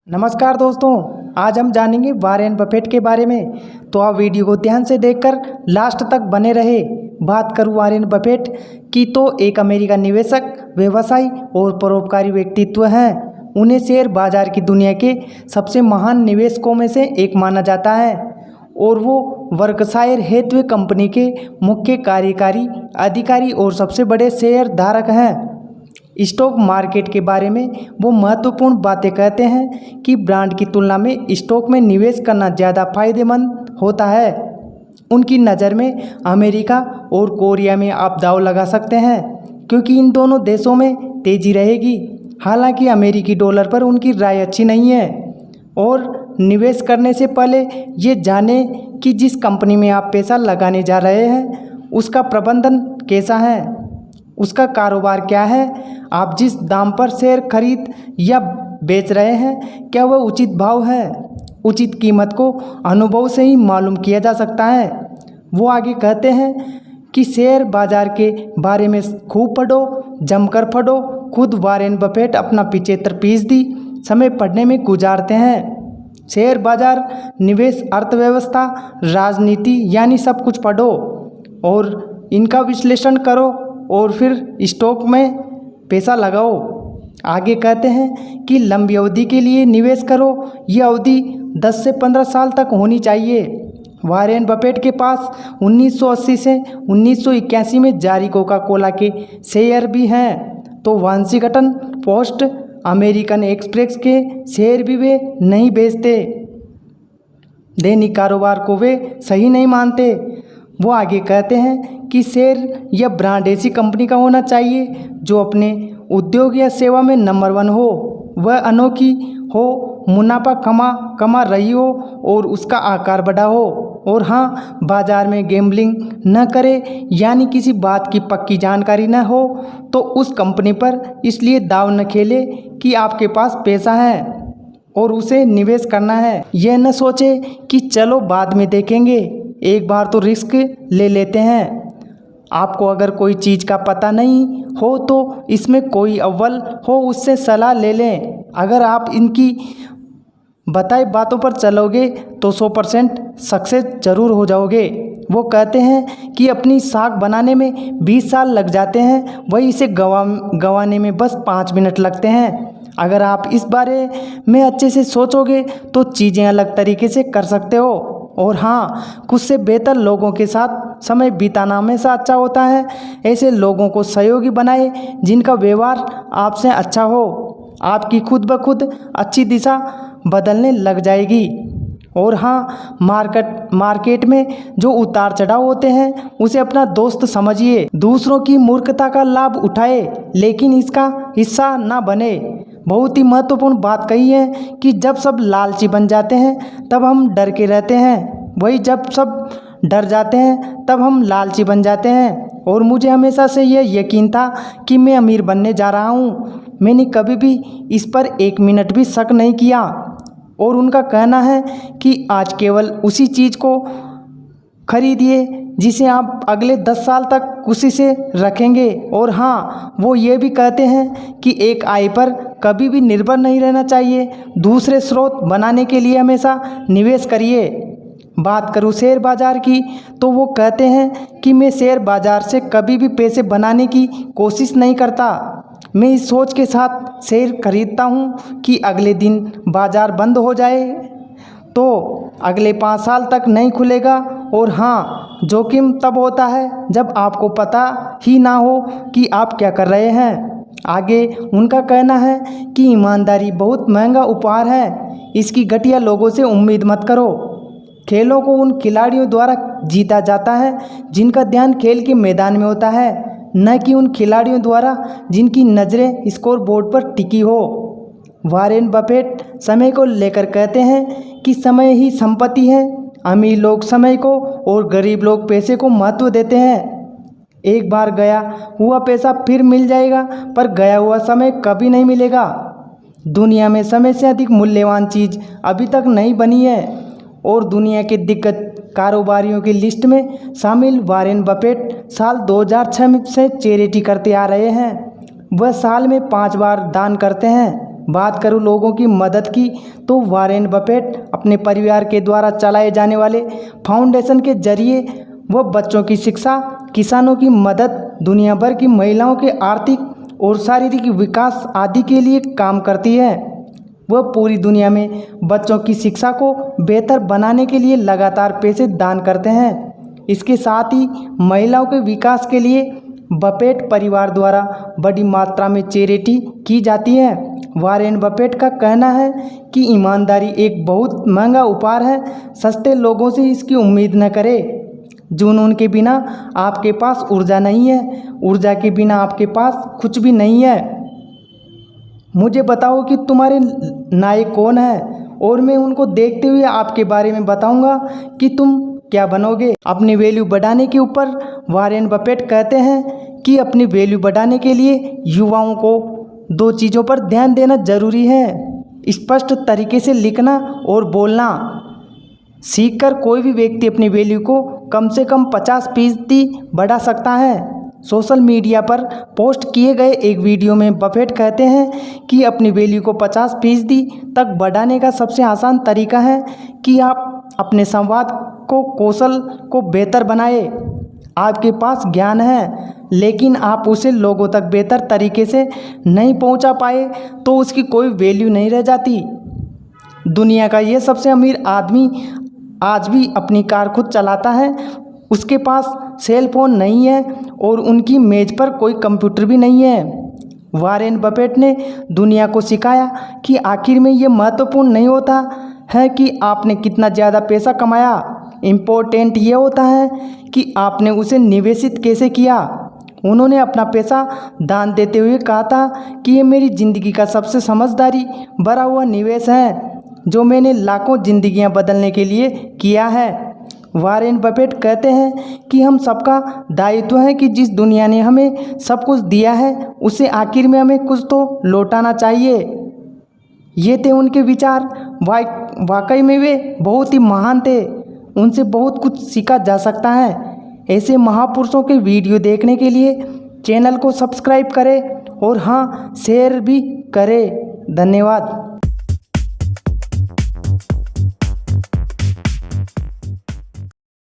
नमस्कार दोस्तों, आज हम जानेंगे वॉरेन बफेट के बारे में। तो आप वीडियो को ध्यान से देखकर लास्ट तक बने रहे। बात करूं वॉरेन बफेट की तो एक अमेरिकन निवेशक, व्यवसायी और परोपकारी व्यक्तित्व हैं। उन्हें शेयर बाजार की दुनिया के सबसे महान निवेशकों में से एक माना जाता है और वो बर्कशायर हैथवे कंपनी के मुख्य कार्यकारी अधिकारी और सबसे बड़े शेयर धारक हैं। स्टॉक मार्केट के बारे में वो महत्वपूर्ण बातें कहते हैं कि ब्रांड की तुलना में स्टॉक में निवेश करना ज़्यादा फायदेमंद होता है। उनकी नज़र में अमेरिका और कोरिया में आप दांव लगा सकते हैं क्योंकि इन दोनों देशों में तेज़ी रहेगी। हालांकि अमेरिकी डॉलर पर उनकी राय अच्छी नहीं है। और निवेश करने से पहले ये जानें कि जिस कंपनी में आप पैसा लगाने जा रहे हैं उसका प्रबंधन कैसा है, उसका कारोबार क्या है, आप जिस दाम पर शेयर खरीद या बेच रहे हैं क्या वह उचित भाव है। उचित कीमत को अनुभव से ही मालूम किया जा सकता है। वो आगे कहते हैं कि शेयर बाजार के बारे में खूब पढ़ो, जमकर पढ़ो। खुद वॉरेन बफेट अपना 75% समय पढ़ने में गुजारते हैं। शेयर बाजार, निवेश, अर्थव्यवस्था, राजनीति यानी सब कुछ पढ़ो और इनका विश्लेषण करो और फिर स्टॉक में पैसा लगाओ। आगे कहते हैं कि लंबी अवधि के लिए निवेश करो। यह अवधि 10 से 15 साल तक होनी चाहिए। वॉरेन बफेट के पास 1980 से 1981 में जारी कोका कोला के शेयर भी हैं। तो वाशिंगटन पोस्ट, अमेरिकन एक्सप्रेस के शेयर भी वे नहीं बेचते। दैनिक कारोबार को वे सही नहीं मानते। वो आगे कहते हैं कि शेयर या ब्रांड ऐसी कंपनी का होना चाहिए जो अपने उद्योग या सेवा में नंबर 1 हो, वह अनोखी हो, मुनाफा कमा रही हो और उसका आकार बड़ा हो। और हाँ, बाजार में गैम्बलिंग न करे यानी किसी बात की पक्की जानकारी न हो तो उस कंपनी पर इसलिए दांव न खेले कि आपके पास पैसा है और उसे निवेश करना है। यह न सोचे कि चलो बाद में देखेंगे, एक बार तो रिस्क ले लेते हैं। आपको अगर कोई चीज़ का पता नहीं हो तो इसमें कोई अव्वल हो उससे सलाह ले लें। अगर आप इनकी बताई बातों पर चलोगे तो 100% सक्सेस जरूर हो जाओगे। वो कहते हैं कि अपनी साख बनाने में 20 साल लग जाते हैं, वही इसे गंवाने में बस 5 मिनट लगते हैं। अगर आप इस बारे में अच्छे से सोचोगे तो चीज़ें अलग तरीके से कर सकते हो। और हाँ, खुद से बेहतर लोगों के साथ समय बिताना हमेशा अच्छा होता है। ऐसे लोगों को सहयोगी बनाए जिनका व्यवहार आपसे अच्छा हो। आपकी खुद ब खुद अच्छी दिशा बदलने लग जाएगी। और हाँ, मार्केट में जो उतार चढ़ाव होते हैं उसे अपना दोस्त समझिए। दूसरों की मूर्खता का लाभ उठाए लेकिन इसका हिस्सा ना बने। बहुत ही महत्वपूर्ण बात कही है कि जब सब लालची बन जाते हैं तब हम डर के रहते हैं, वही जब सब डर जाते हैं तब हम लालची बन जाते हैं। और मुझे हमेशा से यह यकीन था कि मैं अमीर बनने जा रहा हूँ। मैंने कभी भी इस पर 1 मिनट भी शक नहीं किया। और उनका कहना है कि आज केवल उसी चीज़ को खरीदिए जिसे आप अगले 10 साल तक खुशी से रखेंगे। और हाँ, वो ये भी कहते हैं कि एक आय पर कभी भी निर्भर नहीं रहना चाहिए, दूसरे स्रोत बनाने के लिए हमेशा निवेश करिए। बात करूँ शेयर बाजार की तो वो कहते हैं कि मैं शेयर बाजार से कभी भी पैसे बनाने की कोशिश नहीं करता। मैं इस सोच के साथ शेयर खरीदता हूँ कि अगले दिन बाजार बंद हो जाए तो अगले 5 साल तक नहीं खुलेगा। और हाँ, जोखिम तब होता है जब आपको पता ही ना हो कि आप क्या कर रहे हैं। आगे उनका कहना है कि ईमानदारी बहुत महंगा उपहार है, इसकी घटिया लोगों से उम्मीद मत करो। खेलों को उन खिलाड़ियों द्वारा जीता जाता है जिनका ध्यान खेल के मैदान में होता है, न कि उन खिलाड़ियों द्वारा जिनकी नज़रें स्कोर बोर्ड पर टिकी हो। वॉरेन बफेट समय को लेकर कहते हैं कि समय ही संपत्ति है। अमीर लोग समय को और गरीब लोग पैसे को महत्व देते हैं। एक बार गया हुआ पैसा फिर मिल जाएगा पर गया हुआ समय कभी नहीं मिलेगा। दुनिया में समय से अधिक मूल्यवान चीज़ अभी तक नहीं बनी है। और दुनिया के दिग्गज कारोबारियों की लिस्ट में शामिल वॉरेन बफेट साल 2006 से चैरिटी करते आ रहे हैं। वह साल में 5 बार दान करते हैं। बात करूं लोगों की मदद की, तो वॉरेन बफेट अपने परिवार के द्वारा चलाए जाने वाले फाउंडेशन के जरिए वह बच्चों की शिक्षा, किसानों की मदद, दुनिया भर की महिलाओं के आर्थिक और शारीरिक विकास आदि के लिए काम करती है। वह पूरी दुनिया में बच्चों की शिक्षा को बेहतर बनाने के लिए लगातार पैसे दान करते हैं। इसके साथ ही महिलाओं के विकास के लिए बफेट परिवार द्वारा बड़ी मात्रा में चैरिटी की जाती है। वॉरेन बफेट का कहना है कि ईमानदारी एक बहुत महंगा उपहार है, सस्ते लोगों से इसकी उम्मीद न करें। जुनून के बिना आपके पास ऊर्जा नहीं है, ऊर्जा के बिना आपके पास कुछ भी नहीं है। मुझे बताओ कि तुम्हारे नायक कौन है और मैं उनको देखते हुए आपके बारे में बताऊंगा कि तुम क्या बनोगे। अपनी वैल्यू बढ़ाने के ऊपर वॉरेन बफेट कहते हैं कि अपनी वैल्यू बढ़ाने के लिए युवाओं को 2 चीज़ों पर ध्यान देना जरूरी है: स्पष्ट तरीके से लिखना और बोलना। सीखकर कोई भी व्यक्ति अपनी वैल्यू को कम से कम 50% बढ़ा सकता है। सोशल मीडिया पर पोस्ट किए गए एक वीडियो में बफेट कहते हैं कि अपनी वैल्यू को 50% तक बढ़ाने का सबसे आसान तरीका है कि आप अपने संवाद कौशल को बेहतर बनाएं। आपके पास ज्ञान है लेकिन आप उसे लोगों तक बेहतर तरीके से नहीं पहुंचा पाए तो उसकी कोई वैल्यू नहीं रह जाती। दुनिया का ये सबसे अमीर आदमी आज भी अपनी कार खुद चलाता है, उसके पास सेल फोन नहीं है और उनकी मेज पर कोई कंप्यूटर भी नहीं है। वॉरेन बफेट ने दुनिया को सिखाया कि आखिर में ये महत्वपूर्ण नहीं होता है कि आपने कितना ज़्यादा पैसा कमाया, इम्पोर्टेंट ये होता है कि आपने उसे निवेशित कैसे किया। उन्होंने अपना पैसा दान देते हुए कहा था कि ये मेरी ज़िंदगी का सबसे समझदारी भरा हुआ निवेश है जो मैंने लाखों ज़िंदगियां बदलने के लिए किया है। वॉरेन बफेट कहते हैं कि हम सबका दायित्व है कि जिस दुनिया ने हमें सब कुछ दिया है उसे आखिर में हमें कुछ तो लौटाना चाहिए। ये थे उनके विचार। वाकई में वे बहुत ही महान थे, उनसे बहुत कुछ सीखा जा सकता है। ऐसे महापुरुषों के वीडियो देखने के लिए चैनल को सब्सक्राइब करें और हाँ, शेयर भी करें। धन्यवाद।